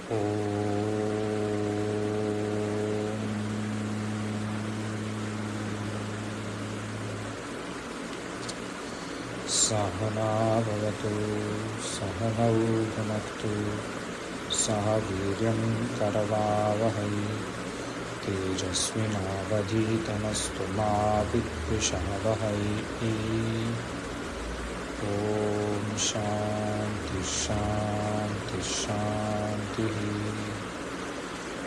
सहना भवतु सहनौ भुनक्तु सह वीर्यं करवावहै तेजस्विनावधीतमस्तु मा विद्विषावहै। ॐ शान्ति शान्ति शान्तिः।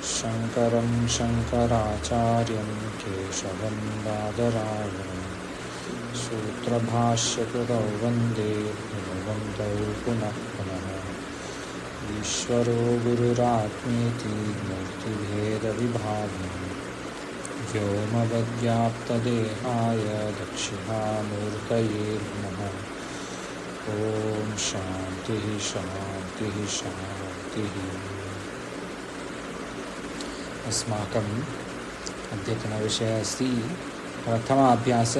शङ्करं शङ्कराचार्यं केशवं बादरायणं सूत्रभाष्यकृतौ वन्दे भगवन्तौ पुनः पुनः। ईश्वरो गुरुरात्मेति मूर्तिभेदविभागिने व्योमवद्व्याप्तदेहाय दक्षिणामूर्तये नमः। ॐ शान्तिः शान्तिः शान्तिः। अस्माकम् अद्यतनविषयः अस्ति प्रथमाभ्यास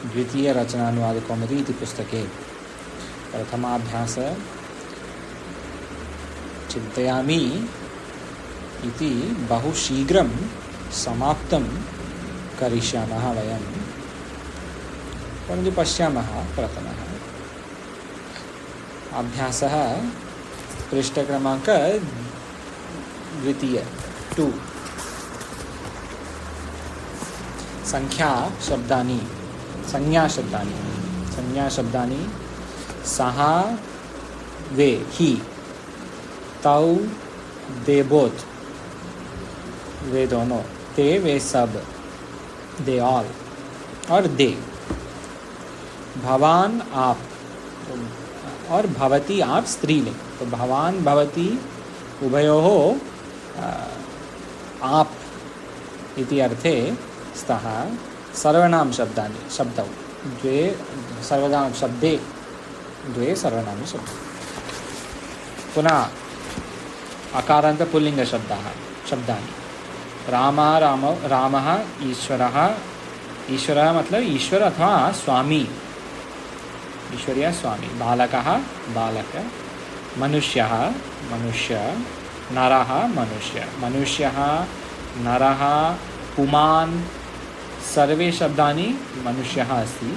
द्वितीयरचनानुवादकौमुदी इति पुस्तके। प्रथमाभ्यास चिन्तयामि इति बहु शीघ्रं समाप्तं करिष्यामः वयं, परन्तु पश्यामः। प्रथमः अभ्यासः पृष्ठक्रमाङ्क द्वितीय 2 संज्ञाशब्दानि सः वे ही तौ दे बोथ वे दोनों, ते वे सब दे ऑल, और दे भवान आप और भवती आप स्त्रीलिंग। तो भवान भवती उभयोः आप इति अर्थे स्तः सर्वनाम शब्दौ द्वे सर्वनाम शब्दे द्वे सर्वनाम शब्दे। पुनः अकारान्त पुल्लिंग शब्दानि रामः ईश्वरः। ईश्वरः मतलब ईश्वर अथवा स्वामी, ईश्वर्य स्वामी। बालकः बालक, मनुष्यः मनुष्य, नरः मनुष्य, मनुष्यः नरः, पुमान्, सर्वे शब्दानि मनुष्यः अस्ति।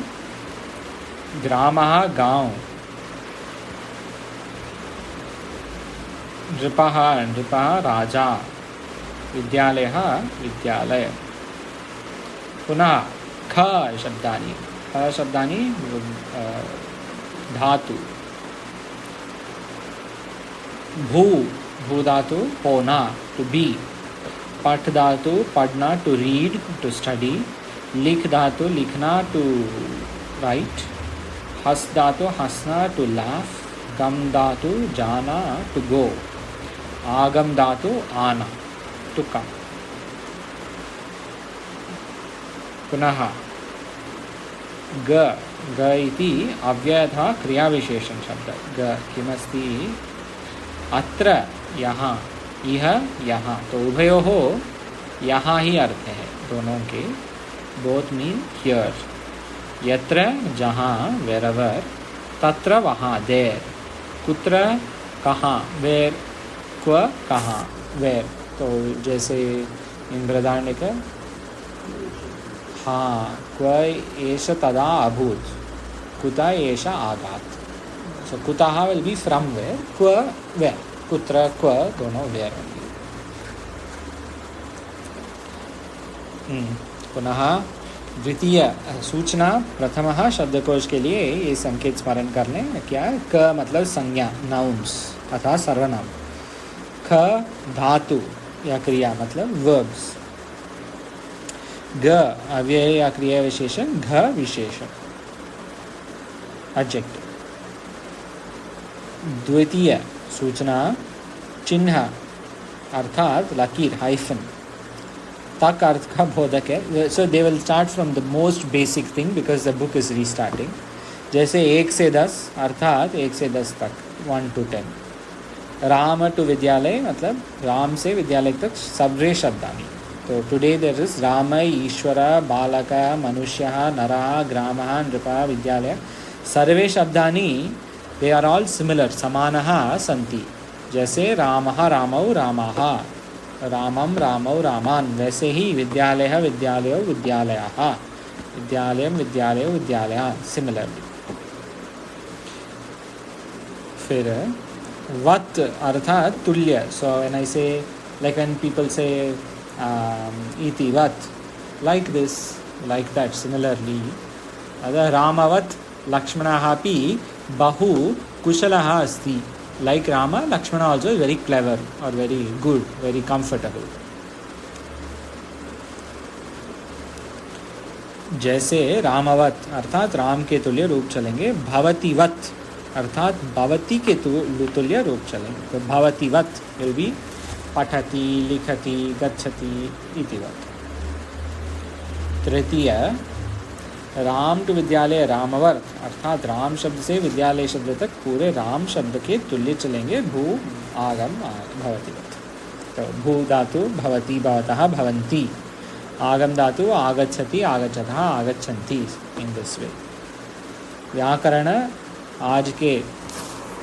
ग्रामः गांव, नृपः राजा, विद्यालयः विद्यालय। पुनः ख शब्दानि धातु। भू धातु होना, टू बी। पठ धातु पढ़ना, टू रीड, टू स्टडी। लिख धातु लिखना, टू राइट। हंस धातु हंसना, टू लाफ। गम धातु जाना, टू गो। आगम धातु आना, टू कम। पुनः ग इति अव्ययः क्रियाविशेषण शब्द। ग किमस्ति? अत्र, यहाँ, इह यहाँ। तो उभयोः यहाँ ही अर्थ है दोनों के। Both mean here. यत्र जहाँ, वेरएवर। तत्र वहाँ, देर। कुत्र कहाँ, वेर। क्व कहाँ, वेर। तो जैसे इन बृहदारण्यक हाँ, क्व एष तदा अभूत, कुत एष आगात्। सो कुतः विल बी फ्रॉम वेर, क्व वेर। कुत्र क्व दोनों वेर होंगे। पुनः द्वितीय सूचना प्रथमः शब्दकोश के लिए ये संकेत स्मरण कर लें। क्या? क मतलब संज्ञा, नाउन्स अथवा सर्वनाम। ख धातु या क्रिया मतलब वर्ब्स। ग अव्यय या क्रिया विशेषण। घ विशेषण, एडजेक्टिव। द्वितीय सूचना चिन्ह अर्थात लकीर, हाइफन। तक अर्थ का बोधक है। So they will start from the most basic thing because the book is restarting. जैसे 1 से 10 अर्थात 1 से 10 तक, 1 to 10। राम टू विद्यालय मतलब राम से विद्यालय तक सर्वे शब्दानि। तो टुडे देयर इज राम, ईश्वर, बालक, मनुष्य, नरः, ग्रामः, नृपः, विद्यालय। सर्वे शब्दानि दे आर ऑल सिमिलर, समानः सन्ति। जैसे रामः रामौ रामाः, रामं रामौ रामान्, वैसे ही विद्यालयः विद्यालयौ विद्यालयाः, विद्यालयं विद्यालयौ विद्यालयान्, सिमिलरली. फिर वत अर्थात तुल्य. सो व्हेन आई से, लाइक व्हेन पीपल से इति वत, like this, like that, similarly. अतः रामवत लक्ष्मणः अपि बहु कुशलः अस्ति. Like Rama, Lakshmana also is very clever or very good, very comfortable. जैसे रामवत अर्थात राम के तुल्य रूप चलेंगे, भवतीवत अर्थात भवती के तुल्य रूप चलेंगे. तो भवतीवत will be पठति, लिखति, गच्छति इति वत. तृतीय, राम टू विद्यालय रामवर्त अर्थात राम शब्द से विद्यालय शब्द तक पूरे राम शब्द के तुल्य चलेंगे. भू आगम भवति. तो भू धातु भवति भवतः भवन्ति, आगम धातु आगच्छति आगच्छतः आगच्छन्ति. इन दिस वे व्याकरण आज के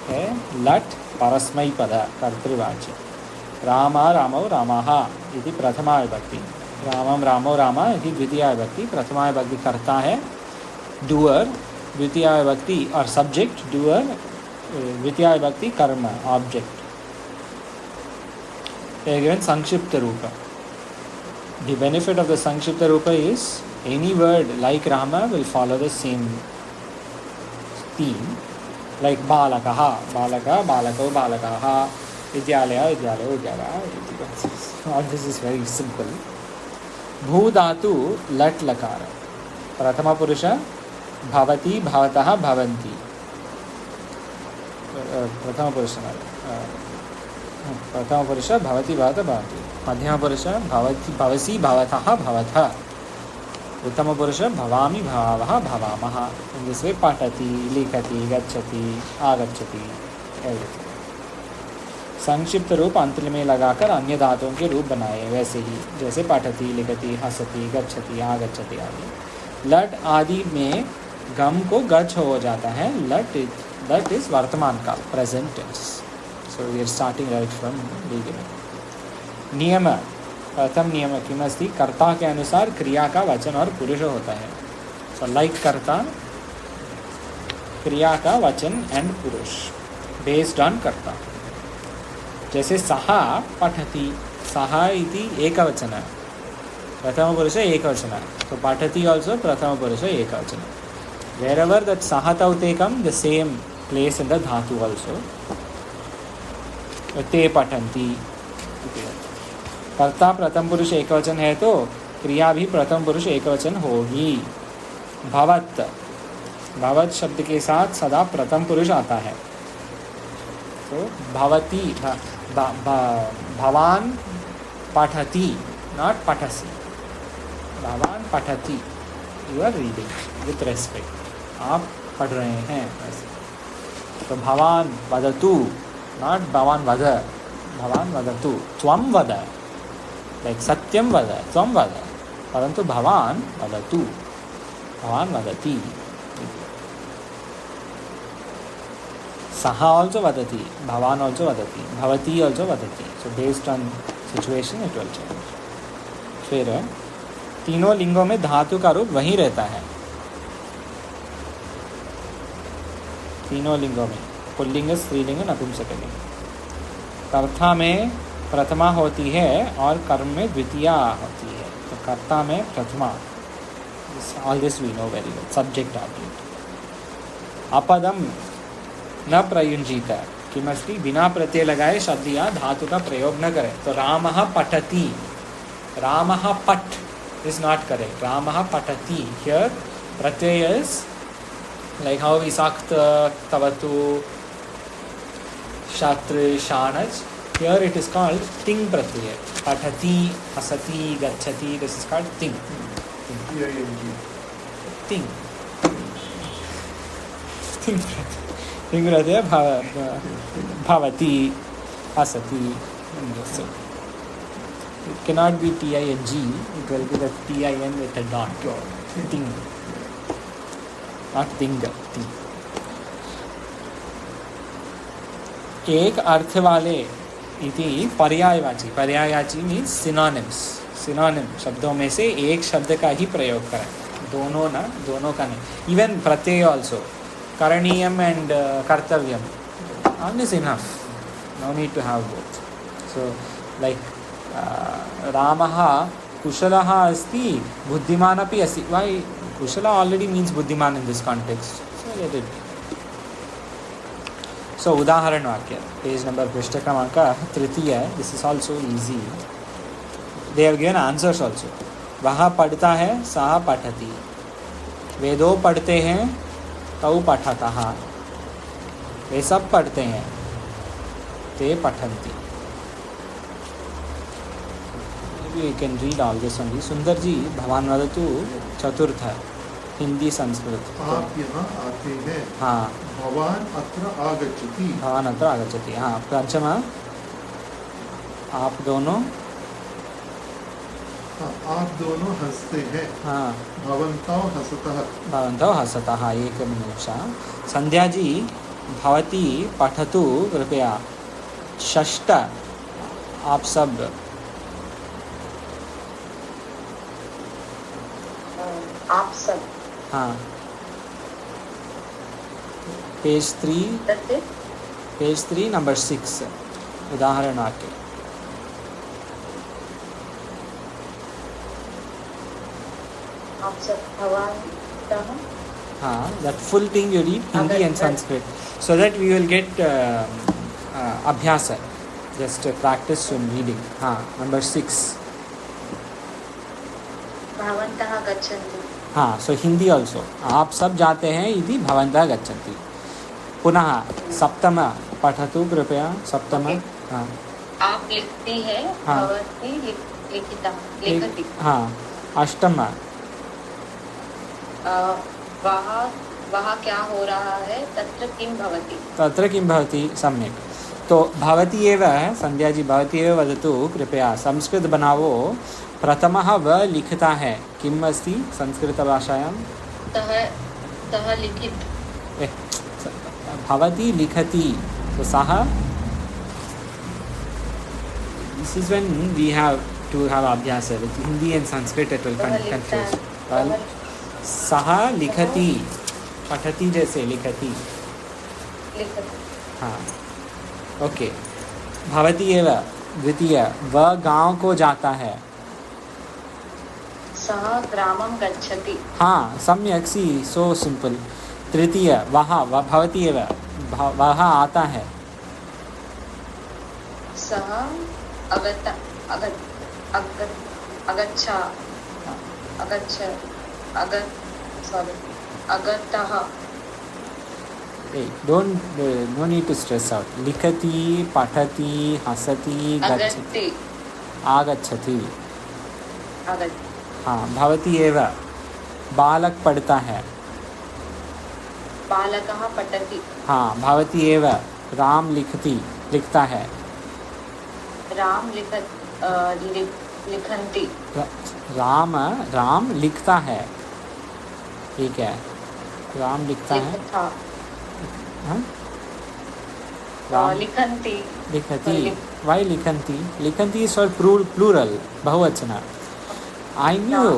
है लट परस्मैपद कर्तृवाच्य. रामा रामौ रामाः इति प्रथमा विभक्ति, रामम रामो रामा इति द्वितीया विभक्ति. प्रथमा विभक्ति कर्ता है डूअर, द्वितीया विभक्ति और सब्जेक्ट डूअर, द्वितीया विभक्ति कर्म ऑब्जेक्ट. गिवन संक्षिप्त रूप. द बेनिफिट ऑफ द संक्षिप्त रूप is any word like Ram will follow the same theme. Like बालकः बालकः, बालकौ बालकाः, विद्यालयः विद्यालयौ विद्यालयः. All this is very simple. भू धातु लट लकार, प्रथम पुरुष भवति भवतः भवन्ति. प्रथम पुरुष भवति भवतः भवन्ति. मध्यम पुरुष भवति भवसि भवतः भवतः. उत्तम पुरुष भवामि भवावः भवामः. इन दिस वे पठति, लिखति, गच्छति, आगच्छति, एवरीथिंग. संक्षिप्त रूप अंत में लगाकर अन्य धातुओं के रूप बनाए, वैसे ही जैसे पठति, लिखति, हसति, गच्छति, आगच्छति आदि. लट आदि में गम को गच्छ हो जाता है. लट इज वर्तमान काल, present tense. So we are starting right from beginning. नियम, प्रथम नियम किमस्ति, कर्ता के अनुसार क्रिया का वचन और पुरुष होता है. सो लाइक कर्ता, क्रिया का वचन एंड पुरुष बेस्ड ऑन कर्ता. जैसे सहा पठति, सहा इति एकवचन, प्रथम पुरुष एकवचन. तो पठति आल्सो प्रथम पुरुष एकवचन. वेरेवर दैट सहा तौतेकम, the same place in the dhatu also. ते पठन्ति. कर्ता प्रथम पुरुष एकवचन है तो क्रिया भी प्रथम पुरुष एकवचन होगी. भवत, भवत शब्द के साथ सदा प्रथम पुरुष आता है. तो भवति, भवान पठति, नॉट पठसि. भवान पठति, you are reading with respect, आप पढ़ रहे हैं ऐसे. तो भवान वदतु, नॉट भवान वद. भवान वदतु, त्वं वद, लाइक सत्यम वद, त्वं वद. परंतु भवान वदतु, भवान वदति. Saha also vadati, Bhavan also vadati, Bhavati also vadati. So based on situation it will change. फिर तीनों लिंगों में धातु का रूप वही रहता है. तीनों लिंगों में पुल्लिंग, स्त्रीलिंग, नपुंसकलिंग. कर्ता में प्रथमा होती है और कर्म में द्वितीया होती है. तो कर्ता में प्रथमा. All this we know very well. Subject object. अपदम न प्रयुंजीत, किमस्ति, बिना प्रत्यय लगाए शब्द या धातु का प्रयोग न करें. तो रामः पठति, रामः पठ is not correct. रामः पठति. Here pratyaya is like how we sakta, tavatu, shatra, shanaj. Here it is called ting pratyaya. Pathati, hasati, gacchati. This is called ting. Ting. Ting pratyaya bhavati, hasati. So it cannot be ting. It will be the tin with a dot. Ting. Not ting. Ting. एक अर्थ वाले इति पर्यायवाची. पर्यायवाची means synonyms. Synonym शब्दों में से एक शब्द का ही प्रयोग करें. दोनों ना, दोनों का नहीं. Even pratyaya also. करणीयम एंड कर्तव्यम. One is enough. No need to have both. So, like Ramaha Kushalaha asti, Buddhiman api asti. Why Kushala already means Buddhiman in this context. So let it be. So Udaharan Vakya, page number Prishta Kramanka Tritiya. This is also easy. They have given answers also. Vaha padhta hai, saha pathati. वेदो पढ़ते हैं, तौ पठतः. वे सब पढ़ते हैं, ते पठन्ति. Maybe we can read all this only. सुंदर जी, भवान वदतु चतुर्थ हिंदी संस्कृत. आप यहाँ आते हैं. हाँ. भवान अत्र आगच्छति. भवान अत्र आगच्छति. हाँ. पंचम, आप दोनों. हाँ, आप दोनों हंसते हैं. हाँ. भवन्तौ हसतः. भवन्तौ हसतः. एक निमिषा. संध्या जी, भवती पठतु कृपया. षष्ठ, आप सब. आप सब. हाँ. पेज 3 नंबर 6 उदाहरण वाक्य. आप सब भवन्तः. हाँ, that full thing you read Hindi and Sanskrit, so that we will get abhyasa, just practice in reading. हाँ, number 6. भवन्तः गच्छन्ति. हाँ, so Hindi also. आप सब जाते हैं इति भवन्तः गच्छन्ति. पुनः सप्तम पठतु कृपया. सप्तम. हाँ. आप लिखती है. हाँ. भवती लिखिता. लिखति. हाँ. अष्टम. वहाँ क्या हो रहा है. तत्र किं भवति. तत्र किं भवति. सम्यक्. तो भवती एव. संध्या जी, भवती एव वदतु कृपया. संस्कृत बनावो. प्रथमः व लिखता है. किम् अस्ति संस्कृत भाषायां. तः लिखित. भवती लिखति. तो सः. This is when we have to have abhyasa with Hindi and Sanskrit. It will confuse. Well, सहा लिखती. पठती जैसे लिखती. हाँ. ओके. भवती एव. द्वितीय, वह गांव को जाता है. सः ग्रामं गच्छति. हाँ, सम्यक्. सी, सो सिंपल. तृतीय, वह भवती एव. वह आता है. सः अगतः. No need to stress out. लिखति, पठति, हसति, गच्छति, आगच्छति. हाँ. भवती एव. बालक पढ़ता है. बालकः पठति. हाँ. भवती एव. राम लिखता है. राम लिखन्ति. राम लिखता है. ठीक है. राम लिखता है. हाँ? राम लिखन्ति. लिखती. Why लिखन्ति? लिखन्ति is for plural, बहुवचन. I knew.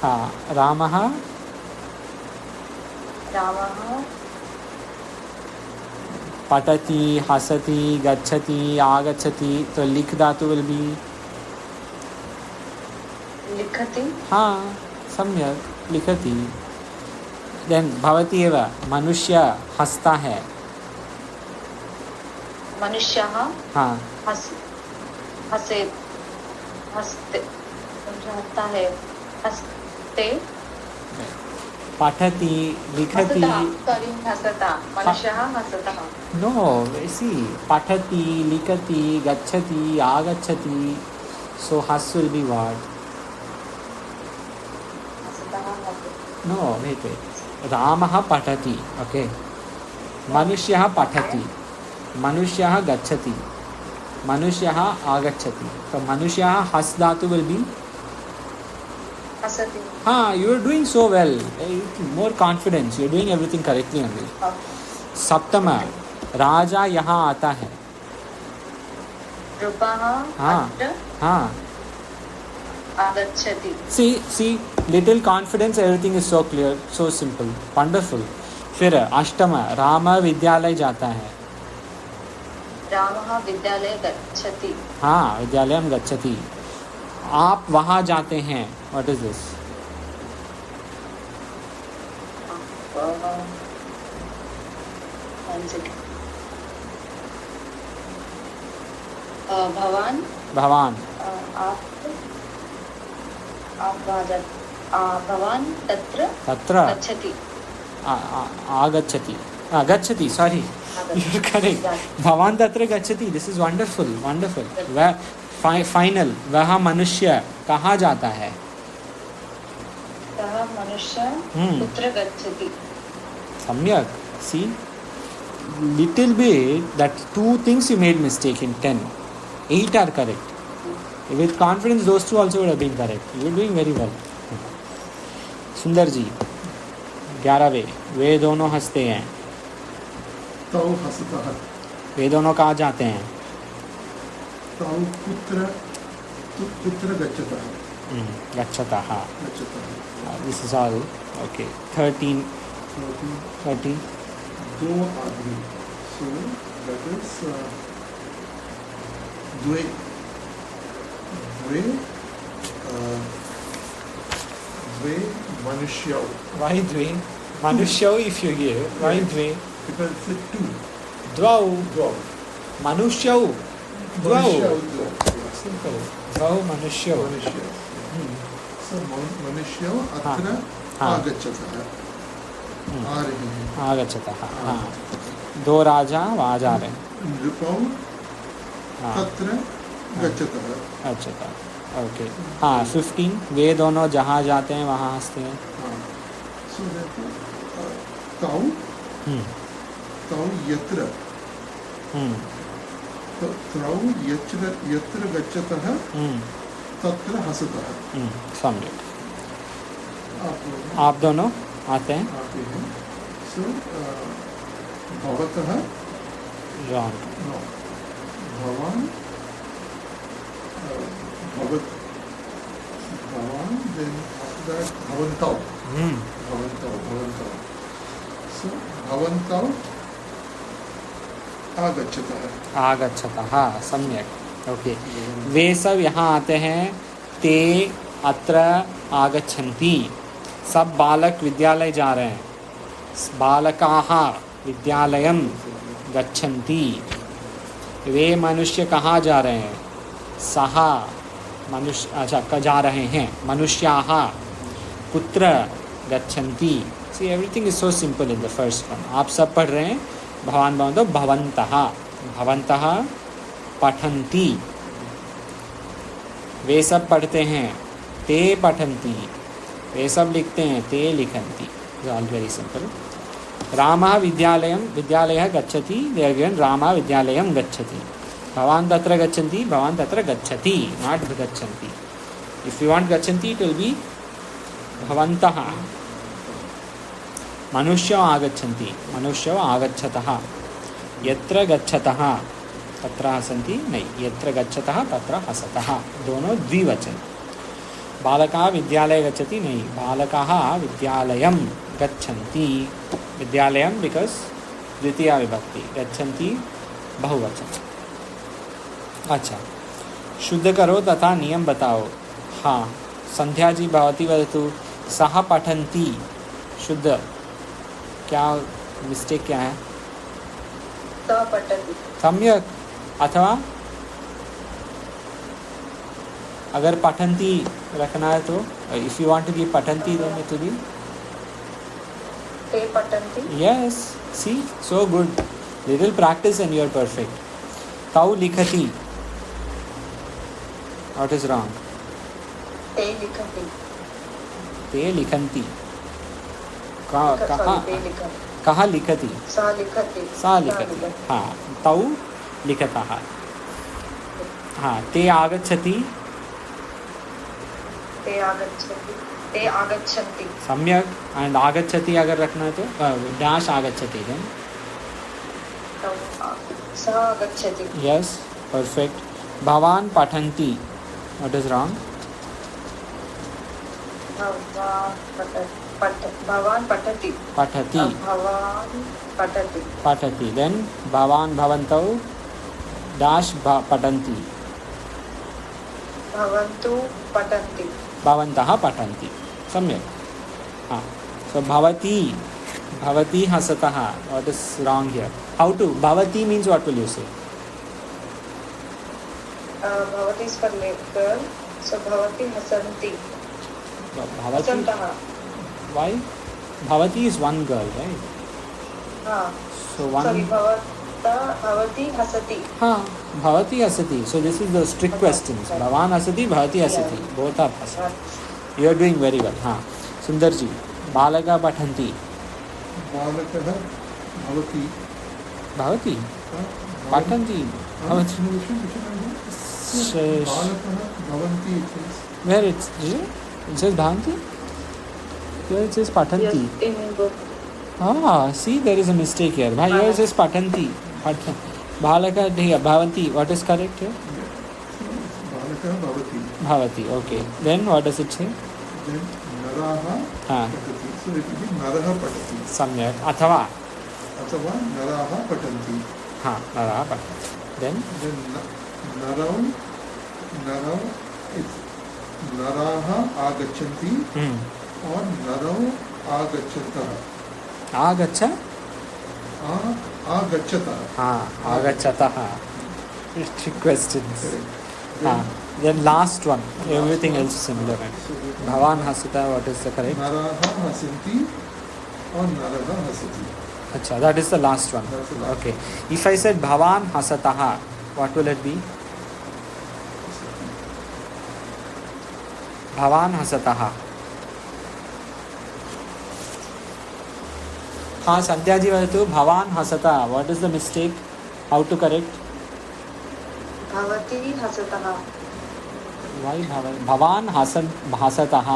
हाँ. रामः. पठति, हसति, गच्छति, आगच्छति. तो लिख धातु will be. लिखति. हाँ, सम्यक. लिखति. देन भवती एव. मनुष्य हंसता है. मनुष्यः. हाँ. हंसते. है. हंसते. पठति, लिखति. हसता. मनुष्यः हसतः. नो, सी. पठति, लिखति, गच्छति, आगच्छति. So has will be what? No, wait. रामः पठति. Okay. मनुष्यः पठति. मनुष्यः गच्छति. मनुष्यः आगच्छति. So मनुष्यः हस् धातु will be. हसति. हाँ, you are doing so well. More confidence. You are doing everything correctly only. सप्तम. राजा यहाँ आता है. नृपः हाँ. अत्र हाँ. आगच्छति. See, little confidence, everything is so clear, so simple, wonderful. फिर अष्टम, राम विद्यालय जाता है. रामः विद्यालये गच्छति. हाँ, विद्यालयम गच्छति. आप वहाँ जाते हैं. What is this? भवान भवान. आप वहाँ भवान तत्र तत्र गच्छति. आगच्छति. गच्छति, sorry. You're correct. भवान तत्र गच्छति. This is wonderful, wonderful. वह फाइनल, वह मनुष्य कहाँ जाता है? सः मनुष्य कुत्र गच्छति. सम्यक. See, little bit, that 2 things you made mistake in 10. 8 are correct. With confidence, those 2 also would have been correct. You are doing very well. सुंदर जी 11वें, वे दोनों हंसते हैं. तौ हसतः. वे दोनों कहाँ जाते हैं? तौ कुत्र गच्छतः. गच्छतः. गच्छतः. This is all. Okay. 13. 30. दो आदमी. So that is द्वे मनुष्यौ. Why द्वे? मनुष्यौ if you give. Why द्वे? Because it's 2. द्वौ. मनुष्यौ. द्वौ. मनुष्यौ. Simple. द्वौ मनुष्यौ. So मनुष्यौ अत्र आगच्छतः. आ रहे हैं. आगच्छतः. हाँ. 2 राजा वहाँ जा रहे हैं. नृपौ तत्र गच्छतः. अच्छा. ओके. हाँ. 15, वे दोनों जहाँ जाते हैं वहाँ हंसते हैं. So तौ यत्र. तौ यत्र गच्छतः तत्र हसतः. सम्यक. आप दोनों आते हैं. So भवतः. Wrong. Bhawan. then after that भवन्तौ. So भवन्तौ आगच्छतः. सम्यक. ओके. वे सब यहाँ आते हैं. ते अत्र आगच्छन्ति. सब बालक विद्यालय जा रहे हैं. बालकाः विद्यालयं गच्छन्ति. वे मनुष्य कहाँ जा रहे हैं? सः मनुष्य. अच्छा, जा रहे हैं. मनुष्याः कुत्र गच्छन्ति. See everything is so simple in the first one. आप सब पढ़ रहे हैं. भवान भवन्तौ भवन्तः. भवन्तः पठन्ति. वे सब पढ़ते हैं. ते पठन्ति. वे सब लिखते हैं. ते लिखन्ति. All very simple. रामः विद्यालयः गच्छति. दे आर गिवन रामः विद्यालयं गच्छति. भवान तत्र गच्छन्ति. भवान तत्र गच्छति, नॉट गच्छन्ति. इफ यू वांट गच्छन्ति इट विल बी भवन्तः. मनुष्यौ आगच्छन्ति. मनुष्यौ आगच्छतः. यत्र गच्छतः तत्र हसन्ति. नहीं, यत्र गच्छतः तत्र हसतः. दोनों द्विवचन. बालकाः विद्यालये गच्छति. नहीं, बालकाः विद्यालयं गच्छन्ति. विद्यालयं बिकॉज द्वितीया विभक्ति. गच्छन्ति बहुवचन. अच्छा, शुद्ध करो तथा नियम बताओ. हाँ, संध्या जी भवती वदतु. सः पठन्ति. शुद्ध. क्या मिस्टेक क्या है? सः पठति. सम्यक. अथवा अगर पठन्ति रखना है तो if you want to give पठन्ति देन इट विल बी ते पठन्ति. Yes. See, so good. Little practice and you are perfect. तौ लिखति. What is wrong? ते लिखति. ते लिखन्ति. कहाँ लिखति? सा लिखति. सा लिखति. हाँ, तौ लिखतः. हाँ, ते आगच्छति. ते आगच्छति. ते आगच्छन्ति. सम्यक. एंड आगच्छति अगर रखना है तो डैश आगच्छति देन सः गच्छति Yes, perfect. Bhavan patanti. What is wrong? भवान् पठति Patati. भवान् पठति Patati. Then bhavan bhavantau dash patanti. भवन्तु पठन्ति Bhavantah patanti. Samyak. Ah. So bhavati. Bhavati hasataha. What is wrong here? How to? Bhavati means what will you say? भवति is for girl, so भवति हसन्ति Bhavati. हसन्तः Why? Bhavati is one girl, right? हाँ So one. sorry भवति हसति हाँ, bhavati hasati. So this is the strict questions. Bhavan hasati, bhavati hasati. Both are possible. You are doing very well. हाँ, Sundarji. Balaka pathanti. बालकः भवति Bhavati. Pathanti. Bhavati. बालकः भवन्ति इति Where it says bhavanti? Here it says patanti. yes in book Ah, see, there is a mistake here. Here it says patanti. Balaka here, bhavanti. What is correct here? बालकः भवति Bhavati. Okay. Then what does it say? then नराः हाँ. पठति so it will be नरः पठति Samyak. Athava. अथवा नराः पठन्ति हाँ, नरः पठति. Then then नरौ it's नराः आगच्छन्ति और नरौ आगच्छन्तः आगच्छ. आगच्छतः हाँ, आगच्छतः. Strict questions. Correct. हाँ. Then last one. Everything else is similar. Bhavan hasata. What is the correct? नराः हसन्ति और नरः हसति Acha, that is the last one. That's the last Okay. If I said Bhavan hasataha, what will it be? Bhavan hasataha. हाँ, संध्या जी वदतु भवान हसता. What is the mistake? How to correct? भवति हसतः Why Bhawan Hasan हसतः?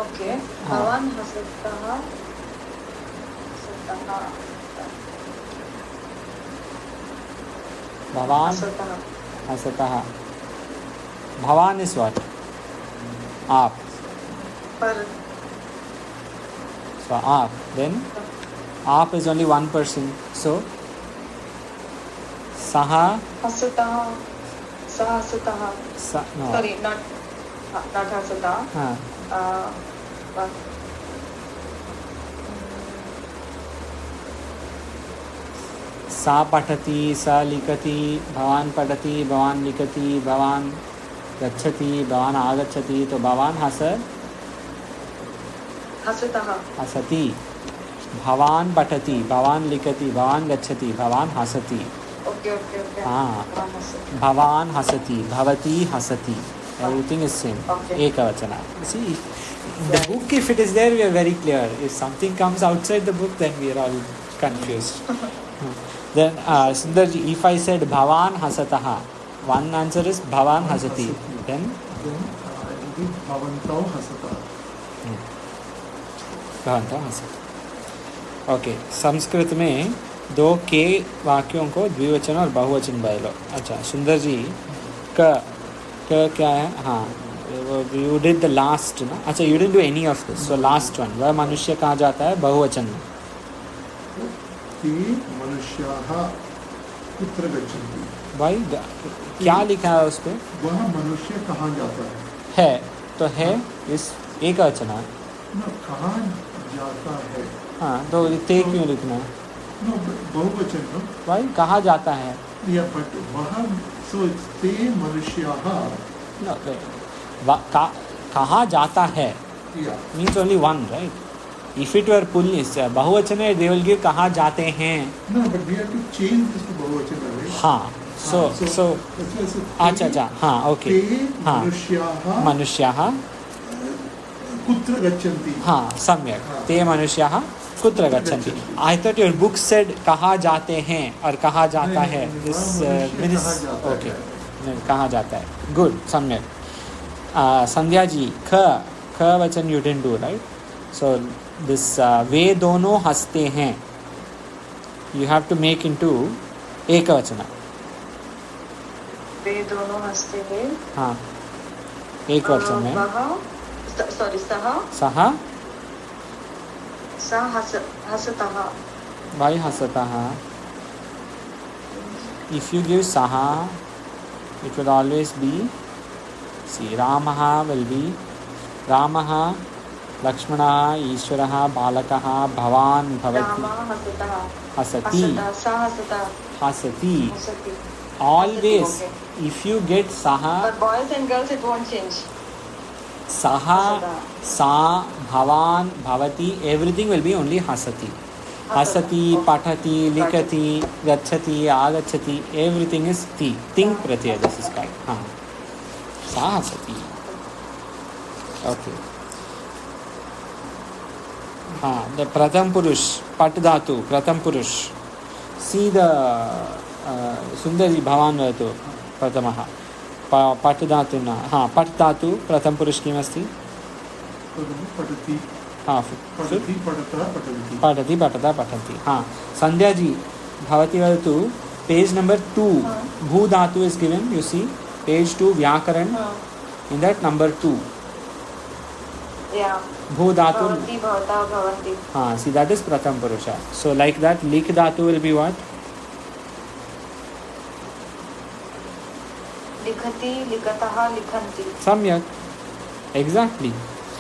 Okay भवान् हसतः भवान हसतः हसतः. भवान is what? आप. पर So आप. Then आप is only one person. So saha. हसतः सः हसतः No. sorry not हसतः हाँ. सा पठति, सा लिखति, भवान पठति, भवान लिखति, भवान गच्छति, भवान आगच्छति. तो भवान हसतः हसति. भवान पठति, भवान लिखति, भवान गच्छति, भवान हसति. ओके ओके ओके हाँ. भवान् हसति भवान हसति, भवती हसति. Everything is same. Okay. Ekavachana. See, the book, if it is there, we are very clear. If something comes outside the book, then we are all confused. Then, Sundarji, if I said Bhavan hasataha, one answer is Bhavan hasati. Then, it will be भवन्तौ हसतः Bhavantah hasati. Okay. Sanskrit में दो के वाक्यों को द्विवचन और बहुवचन बना लो. अच्छा, सुंदर जी, क क्या है? हाँ, you did the last ना. अच्छा, you didn't do any of this. So last one, वह मनुष्य कहाँ जाता है? बहुवचन में. ते मनुष्याः कुत्र गच्छन्ति भाई क्या लिखा है उस पे? वह मनुष्य कहाँ जाता है तो है इस एक वचन है. न कहाँ जाता है हाँ, तो ते क्यों लिखना है? नो बहुवचन नो भाई कहाँ जाता है? या बट वह सो ते मनुष्याः कहाँ जाता है या means only one, right? If it were pulling बहुवचन है, they will give कहाँ जाते हैं. no but we have to change this to बहुवचन right हाँ, so अच्छा हाँ, okay. ते हाँ, मनुष्याः मनुष्याः कुत्र गच्छन्ति हाँ, सम्यक. ते मनुष्याः कुत्र गच्छन्ति. I thought your book said कहाँ जाते हैं और कहाँ जाता है. This means okay. कहाँ जाता है. Good, सम्यक. संध्या जी, ख वचन you didn't do, right? So this वे दोनों हंसते हैं. You have to make into ekavachana. वे दोनों हंसते हैं. हाँ, एक वचन में. सहा हसतः. Why hasataha? If you give saha, it will always be, see, Ramaha will be Ramaha, Lakshmanaha, Ishwaraha, Balakaha, Bhavan, Bhavati. Rama हसतः. Hasati. सा हसतः. Hasati. हसति. Always, Okay. if you get saha, For boys and girls it won't change. saha, Hasata. sa, bhavan, bhavati, everything will be only hasati. Hasati, Okay. patati, likati, gachati, agachati, everything is ti. Ting pratyaya, this is called. Haan. Sa hasati. Okay. The pratham purush, pat dhatu, pratham purush. See the Sundari Bhavan Vatu Pratamaha. Pat dhatu na. Pat dhatu, pratham purush kim asti? Patati. Patati, Patata, patanti. Patati, patata, patanti. Sandhya ji, Bhavati Vatu, page number 2. Bhu dhatu is given, you see. Page 2, Vyakaran. In that number 2. Yeah. Bhu dhatu. Bhavati, bhavata, bhavanti. See, that is pratham purusha. So like that, lik dhatu will be what? लिखति, लिखतः, लिखन्ति. Samyak. Exactly.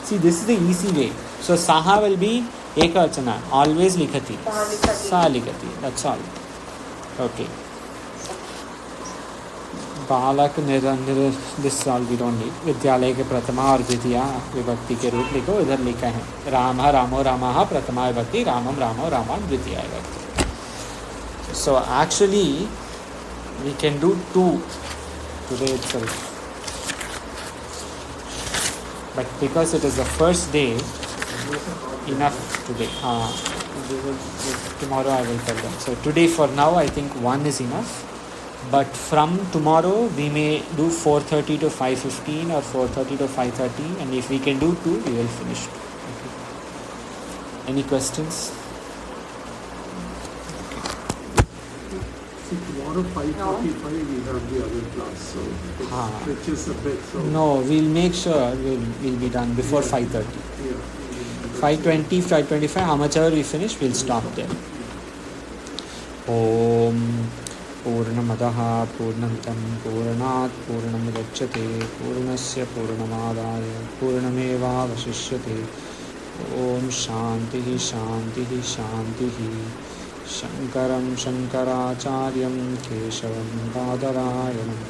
See, this is the easy way. So saha will be ekavachana. Always likhati. Saha likhati. Sa likhati. That's all. Okay. बालक this all we don't need. विद्यालय के प्रथमा और द्वितीया विभक्ति के रूप लिखो. इधर लिखा है राम रामो रामः प्रथमा विभक्ति, रामम रामो रामा द्वितीया विभक्ति. So actually we can do 2 today itself, but because it is the first day, enough today. Tomorrow I will tell them. So today for now I think 1 is enough, but from tomorrow we may do 4:30 to 5:15 or 4:30 to 5:30, and if we can do 2 we will finish 2. Okay. Any questions? See, tomorrow 5:45 we have the other class, so it stretches a bit. So No, we'll make sure we'll be done before 5:30. yeah. 5:20, 5:25, how much ever we finish, we'll stop there. Om Purnamadah Purnamitam Purnat Purnamudachyate Purnasya Purnamadaya Purnameva Vasishyate. Om Shantihi Shantihi Shantihi. Shankaram Shankaracharyam Keshavam Badarayanam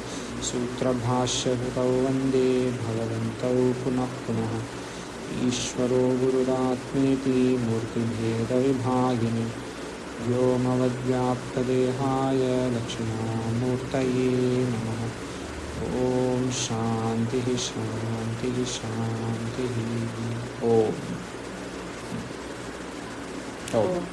Sutrabhashya Hutau Vande Bhagavantau Punah Punah. Ishvaro Gururatmeti Murtibheda Vibhagini Vyomavadvyaptadehaya Dakshinamurtaye Namaha. Om Shantihi Shantihi Shantihi. Om.